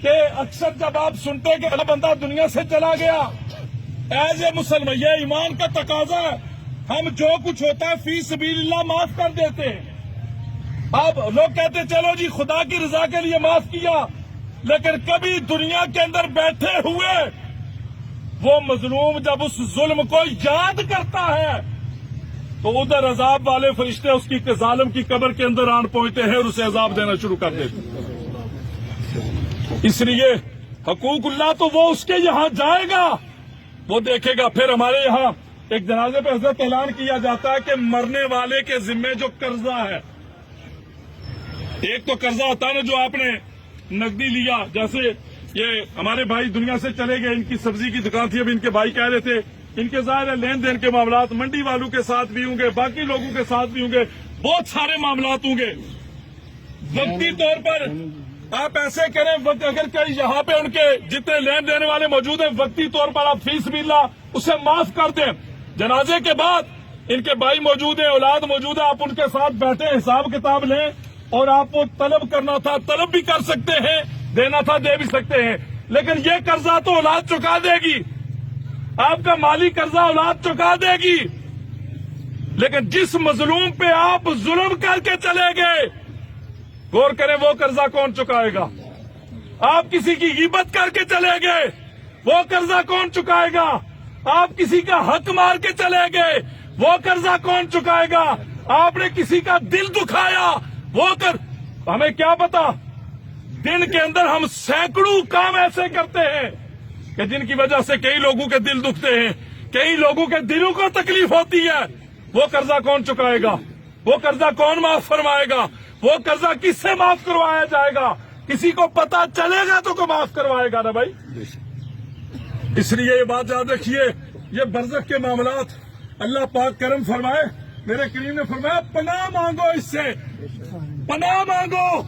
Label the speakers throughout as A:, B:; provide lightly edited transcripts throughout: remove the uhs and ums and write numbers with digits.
A: کہ اکثر جب آپ سنتے کہ بندہ دنیا سے چلا گیا، ایز اے مسلمان یہ ایمان کا تقاضا ہے، ہم جو کچھ ہوتا ہے فی سبیل اللہ معاف کر دیتے ہیں۔ اب لوگ کہتے ہیں چلو جی خدا کی رضا کے لیے معاف کیا، لیکن کبھی دنیا کے اندر بیٹھے ہوئے وہ مظلوم جب اس ظلم کو یاد کرتا ہے تو ادھر عذاب والے فرشتے اس کی ظالم کی قبر کے اندر آن پہنچتے ہیں اور اسے عذاب دینا شروع کر دیتے ہیں۔ اس لیے حقوق اللہ تو وہ اس کے یہاں جائے گا، وہ دیکھے گا۔ پھر ہمارے یہاں ایک جنازے پہ حضرت اعلان کیا جاتا ہے کہ مرنے والے کے ذمے جو قرضہ ہے، ایک تو قرضہ ہوتا ہے نا جو آپ نے نقدی لیا، جیسے یہ ہمارے بھائی دنیا سے چلے گئے، ان کی سبزی کی دکان تھی، اب ان کے بھائی کہہ رہے تھے ان کے ظاہر ہے لین دین کے معاملات منڈی والوں کے ساتھ بھی ہوں گے، باقی لوگوں کے ساتھ بھی ہوں گے، بہت سارے معاملات ہوں گے۔ وقتی طور پر آپ ایسے کریں، اگر کہیں یہاں پہ ان کے جتنے لین دینے والے موجود ہیں وقتی طور پر آپ فی سبیل اللہ اسے معاف کر دیں۔ جنازے کے بعد ان کے بھائی موجود ہیں، اولاد موجود ہے، آپ ان کے ساتھ بیٹھے حساب کتاب لیں، اور آپ کو طلب کرنا تھا طلب بھی کر سکتے ہیں، دینا تھا دے بھی سکتے ہیں، لیکن یہ قرضہ تو اولاد چکا دے گی، آپ کا مالی قرضہ اولاد چکا دے گی۔ لیکن جس مظلوم پہ آپ ظلم کر کے چلے گئے، غور کریں وہ قرضہ کون چکائے گا؟ آپ کسی کی غیبت کر کے چلے گئے، وہ قرضہ کون چکائے گا؟ آپ کسی کا حق مار کے چلے گئے، وہ قرضہ کون چکائے گا؟ آپ نے کسی کا دل دکھایا، وہ ہمیں کیا پتا، دن کے اندر ہم سینکڑوں کام ایسے کرتے ہیں کہ جن کی وجہ سے کئی لوگوں کے دل دکھتے ہیں، کئی لوگوں کے دلوں کو تکلیف ہوتی ہے، وہ قرضہ کون چکائے گا؟ وہ قرضہ کون معاف فرمائے گا؟ وہ قرضہ کس سے معاف کروایا جائے گا؟ کسی کو پتا چلے گا تو کو معاف کروائے گا نا بھائی۔ اس لیے یہ بات یاد رکھیے، یہ برزخ کے معاملات اللہ پاک کرم فرمائے۔ میرے کریم نے فرمایا پناہ مانگو، اس سے پناہ مانگو۔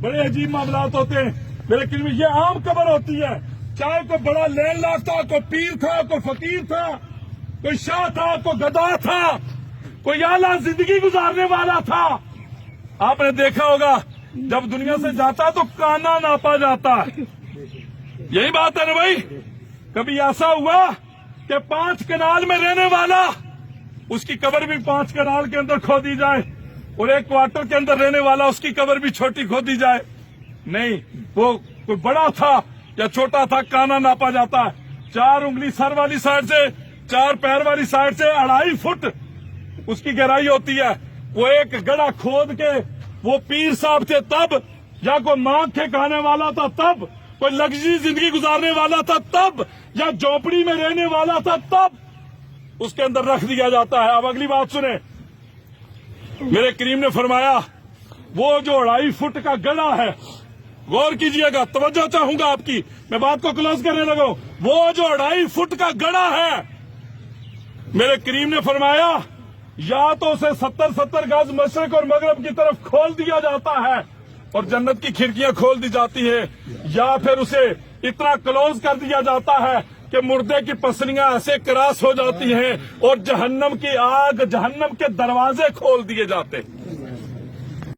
A: بڑے عجیب معاملات ہوتے ہیں میرے کریم، یہ عام قبر ہوتی ہے، چاہے کوئی بڑا لین لاف تھا، کوئی پیر تھا، کوئی فقیر تھا، کوئی شاہ تھا، کوئی گدا تھا، کوئی اعلیٰ زندگی گزارنے والا تھا۔ آپ نے دیکھا ہوگا جب دنیا سے جاتا ہے تو کانا ناپا جاتا ہے، یہی بات ہے نا بھائی۔ کبھی ایسا ہوا کہ 5 کنال میں رہنے والا، اس کی قبر بھی 5 کنال کے اندر کھودی جائے، اور 1 کوارٹر کے اندر رہنے والا اس کی قبر بھی چھوٹی کھودی جائے؟ نہیں، وہ کوئی بڑا تھا یا چھوٹا تھا، کانا ناپا جاتا ہے۔ 4 انگلی سر والی سائڈ سے، 4 پیر والی سائڈ سے 2.5 فٹ اس کی گہرائی ہوتی ہے۔ وہ ایک گڑھا کھود کے، وہ پیر صاحب تھے تب، یا کوئی مانگ کے کھانے والا تھا تب، کوئی لگژری زندگی گزارنے والا تھا تب، یا جھونپڑی میں رہنے والا تھا تب، اس کے اندر رکھ دیا جاتا ہے۔ اب اگلی بات سنیں، میرے کریم نے فرمایا وہ جو 2.5 فٹ کا گڑھا ہے، غور کیجئے گا، توجہ چاہوں گا آپ کی، میں بات کو کلوز کرنے لگا ہوں۔ وہ جو 2.5 فٹ کا گڑھا ہے، میرے کریم نے فرمایا یا تو اسے 70 گز مشرق اور مغرب کی طرف کھول دیا جاتا ہے اور جنت کی کھڑکیاں کھول دی جاتی ہے، یا پھر اسے اتنا کلوز کر دیا جاتا ہے کہ مردے کی پسلیاں ایسے کراس ہو جاتی ہیں اور جہنم کی آگ، جہنم کے دروازے کھول دیے جاتے ہیں۔